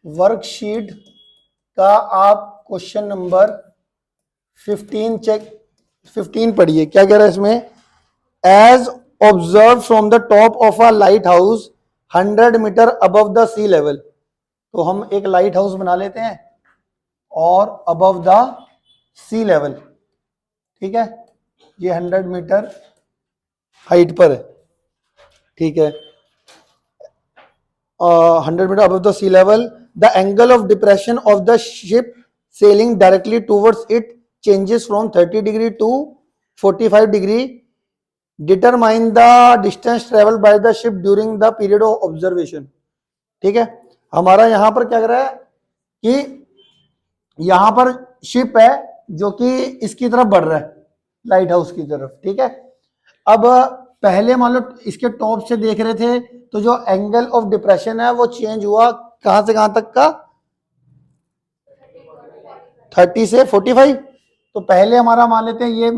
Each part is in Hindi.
वर्कशीट का आप क्वेश्चन नंबर 15 पढ़िए। क्या कह रहा है इसमें? As observe from the top of a light house 100 metre above the sea level. तो हम एक लाइट हाउस बना लेते हैं और अबव द सी लेवल, ठीक है, ये 100 मीटर हाइट पर है, ठीक है, 100 metre above the sea level. The angle of depression of the ship sailing directly towards it changes from 30 degree to 45 degree. Determine the distance travel by the ship during the period of observation. ठीक है, हमारा यहां पर क्या कर रहा है कि यहां पर शिप है जो कि इसकी तरफ बढ़ रहा है, लाइट हाउस की तरफ, ठीक है। अब पहले मान लो इसके टॉप से देख रहे थे तो जो एंगल ऑफ डिप्रेशन है वो चेंज हुआ कहां से कहां तक का? 30 से 45। तो पहले हमारा मान लेते हैं ये,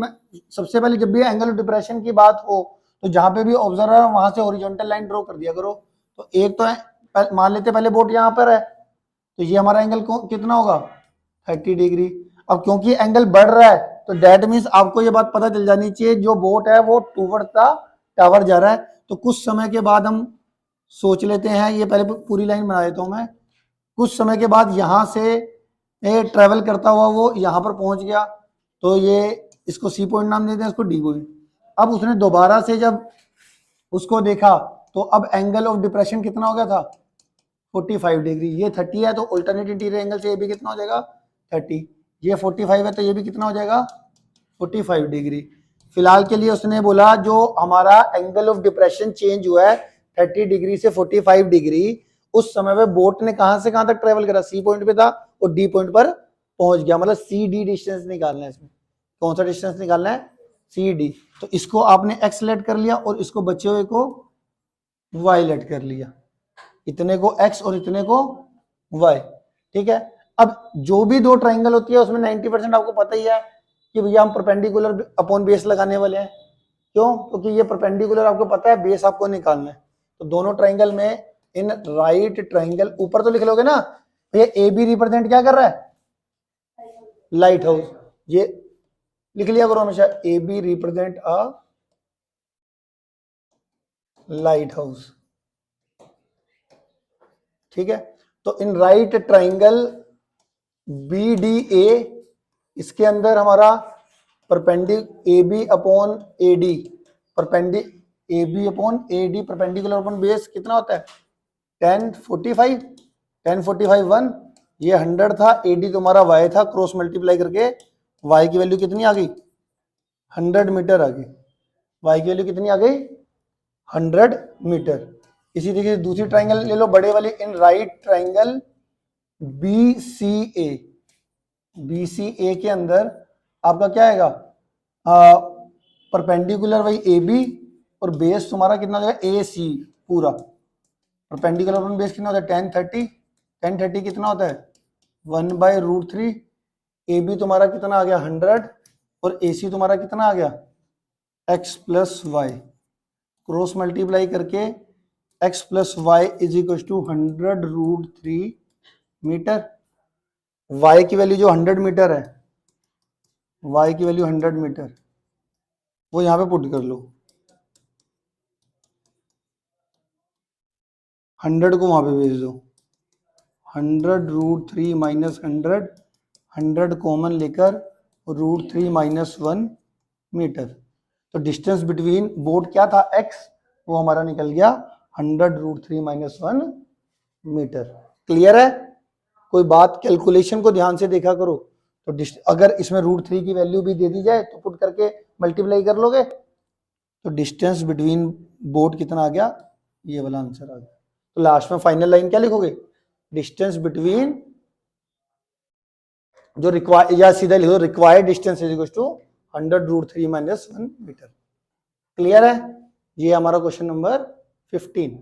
सबसे पहले जब भी एंगल ऑफ डिप्रेशन की बात हो तो जहां पे भी ऑब्जर्वर है वहां से हॉरिजॉन्टल लाइन ड्रॉ कर दिया करो। तो एक तो मान लेते पहले बोट यहां पर है तो ये हमारा एंगल कितना होगा? 30 डिग्री। अब क्योंकि एंगल बढ़ रहा है तो दैट मीन्स आपको ये बात पता चल जानी चाहिए जो बोट है वो टूवर्ड द टावर जा रहा है। तो कुछ समय के बाद हम सोच लेते हैं, ये पहले पूरी लाइन बना देता हूं मैं। कुछ समय के बाद यहां से ट्रेवल करता हुआ वो यहां पर पहुंच गया तो ये इसको सी पॉइंट नाम देते हैं, इसको डी पॉइंट। अब उसने दोबारा से जब उसको देखा तो अब एंगल ऑफ डिप्रेशन कितना हो गया था? 45 डिग्री। ये 30 है तो अल्टरनेट इंटीरियर एंगल से ये भी कितना हो जाएगा? 30। ये 45 है तो ये भी कितना हो जाएगा? 45 डिग्री। फिलहाल के लिए उसने बोला जो हमारा एंगल ऑफ डिप्रेशन चेंज हुआ है 30 डिग्री से 45 डिग्री, उस समय में बोट ने कहां से कहां तक ट्रेवल करा? सी पॉइंट पे था और डी पॉइंट पर पहुंच गया। मतलब सी डी डिस्टेंस निकालना है इसमें। कौन सा डिस्टेंस निकालना है? C D. तो इसको आपने एक्स लेट कर लिया और इसको बचे हुए को वाई लेट कर लिया, इतने को एक्स और इतने को वाई, ठीक है। अब जो भी दो ट्राइंगल होती है उसमें 90% आपको पता ही है कि भैया हम परपेंडिकुलर अपॉन बेस लगाने वाले हैं। क्यों? क्योंकि ये परपेंडिकुलर आपको पता है, बेस आपको निकालना है। तो दोनों ट्राइंगल में इन राइट ट्राइंगल, ऊपर तो लिख लोगे ना भैया ए बी रिप्रेजेंट क्या कर रहा है? Light house. ये लिख लिया करो हमेशा, A B represent a light house, ठीक है। तो in right triangle B D A, इसके अंदर हमारा A B upon A D, A B upon A D perpendicular upon base कितना होता है? 1045। 1045 1, ये 100 था, ए डी तुम्हारा वाई था, क्रॉस मल्टीप्लाई करके वाई की वैल्यू कितनी आ गई? 100 मीटर आ गई। वाई की वैल्यू कितनी आ गई? 100 मीटर। इसी तरीके से दूसरी ट्राइंगल ले लो बड़े वाले, in right triangle B C A, B C A के अंदर आपका क्या आएगा? परपेंडिकुलर वही ए बी और बेस तुम्हारा कितना हो जाएगा? ए सी पूरा। परपेंडिकुलर अपॉन बेस कितना होता है? 1030। 1030 कितना होता है? 1/√3। ए बी तुम्हारा कितना आ गया? 100 और ए सी तुम्हारा कितना आ गया? x plus Y. Cross multiply करके x plus Y is equal to 100√3 metre. y की वैल्यू जो 100 मीटर है, y की वैल्यू 100 मीटर, वो यहां पे पुट कर लो। 100 को वहां पे भेज दो। 100√3 माइनस 100, 100 कॉमन लेकर √3 माइनस 1 मीटर। तो डिस्टेंस बिटवीन बोट क्या था? x, वो हमारा निकल गया 100√3 माइनस 1 मीटर। क्लियर है? कोई बात कैलकुलेशन को ध्यान से देखा करो। तो अगर इसमें √3 की वैल्यू भी दे दी जाए तो पुट करके मल्टीप्लाई कर लोगे तो डिस्टेंस बिटवीन बोट कितना आ गया? ये वाला आंसर आ गया। तो लास्ट में फाइनल लाइन क्या लिखोगे? डिस्टेंस बिटवीन जो रिक्वायर, या सीधा लिखो required distance is equal to 100√3 minus 1 metre. Clear है? ये हमारा क्वेश्चन नंबर 15।